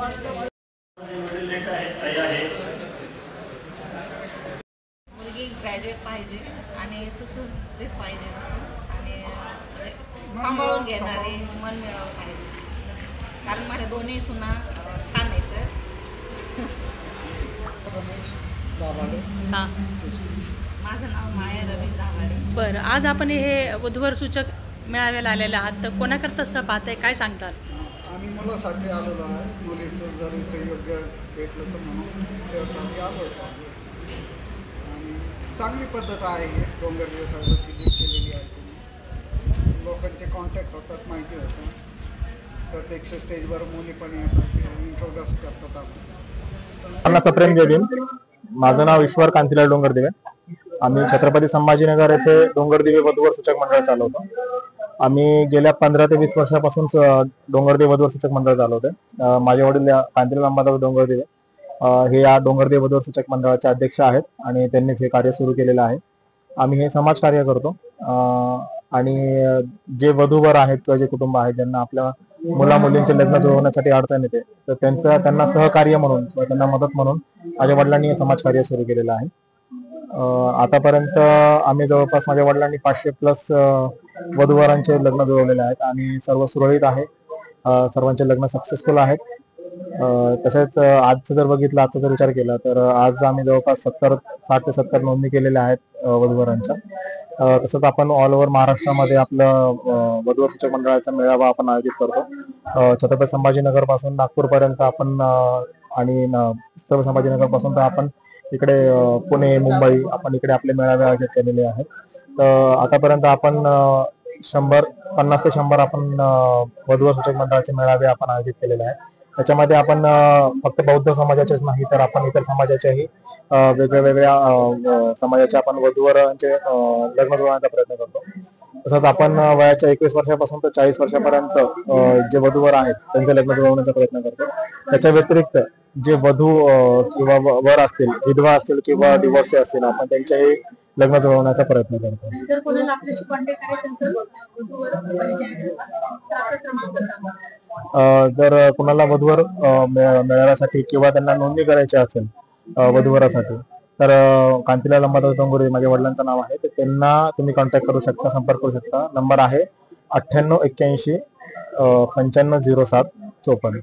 मुलगी ग्रॅज्युएट पाहिजे आणि सुसूत्रित पाहिजे आणि सांभाळून घेणारे मन मिळावं पाहिजे, कारण माझ्या दोन्ही सुना छान आहेत. हां, माझं नाव माया रमेश दाभाडे. बरं. आज आपण हे वधूवर सूचक मेळाव्याला आलेले आहात, तर कोणाकरता स्थळ पाहताय, काय सांगताल? आम्ही मुलासाठी आलेलो आहे. मुलीचं जर इथे योग्य भेटलं तर म्हणून त्यासाठी आलो होतो. आणि चांगली पद्धत आहे ही डोंगरदेव साहेबांची जी केलेली आहे. लोकांचे कॉन्टॅक्ट होतात, माहिती होतं. प्रत्यक्ष स्टेजवर मुली पण येतात, ते इंट्रोड्यूस करतात. आपण प्रेम जय भीम. माझं नाव ईश्वर कांतीलाल डोंगरदेवे. आम्ही छत्रपती संभाजीनगर येथे डोंगरदेवी वधूवर सूचक मंडळ चालवतो. आम्ही गेल्या 15 ते 20 वर्षापासून डोंगरदेव वधूवर सूचक मंडळ चालवतोय. माझे वडील कांतीलाल अंबादास डोंगरदेवे हे या डोंगरदेव वधूवर सूचक मंडळाचे अध्यक्ष आहेत आणि त्यांनीच हे कार्य सुरू केलेलं आहे. आम्ही हे समाज कार्य करतो आणि जे वधूवर आहेत किंवा जे कुटुंब आहेत ज्यांना आपल्या मुला मुलींचे लग्न जुळवण्यासाठी अडचण येते, तर त्यांना सहकार्य म्हणून किंवा त्यांना मदत म्हणून माझ्या वडिलांनी हे समाजकार्य सुरू केलेलं आहे. आतापर्यंत आम्ही जवळपास माझ्या वडिलांनी 500+ वधूवरांचे लग्न जुळवलेले आहेत आणि सर्व सुरळीत आहे. सर्वांचे लग्न सक्सेसफुल आहेत. तसेच आजचं जर बघितलं, आजचा जर विचार केला तर आज आम्ही जवळपास 60 ते 70 नोंदणी केलेल्या आहेत वधूवरांच्या. तसंच आपण ऑल ओव्हर महाराष्ट्रामध्ये आपलं वधूवर सूचक मंडळाचा मेळावा आपण आयोजित करतो. छत्रपती संभाजीनगर पासून नागपूर पर्यंत आपण आणि छत्रपती संभाजीनगर पासून तर आपण इकडे पुणे, मुंबई आपण इकडे आपले मेळावे आयोजित केलेले आहेत. तर आतापर्यंत आपण 50 ते 100 आपण वधूवर सूचक मंडळाचे मेळावे आपण आयोजित केलेले आहेत. त्याच्यामध्ये आपण फक्त बौद्ध समाजाचेच नाही तर आपण इतर समाजाच्याही वेगवेगळ्या समाजाच्या आपण वधूवरांचे लग्न जुळवण्याचा प्रयत्न करतो. तसंच आपण वयाच्या 21 वर्षापासून तर 40 वर्षापर्यंत जे वधूवर आहेत त्यांचे लग्न जुळवण्याचा प्रयत्न करतो. त्याच्या व्यतिरिक्त जे वधू किंवा वर असतील, विधवा असतील किंवा डिवोर्सी असतील, आपण त्यांच्याही लग्न जुळवण्याचा प्रयत्न करतो. जर कुणाला वधूवर मिळवण्यासाठी किंवा त्यांना नोंदणी करायची असेल वधूवरासाठी, तर कांतीलाल अंबादास डोंगरदेवे माझ्या वडिलांचं नाव आहे, तर त्यांना तुम्ही कॉन्टॅक्ट करू शकता, संपर्क करू शकता. नंबर आहे 9881 9507 54.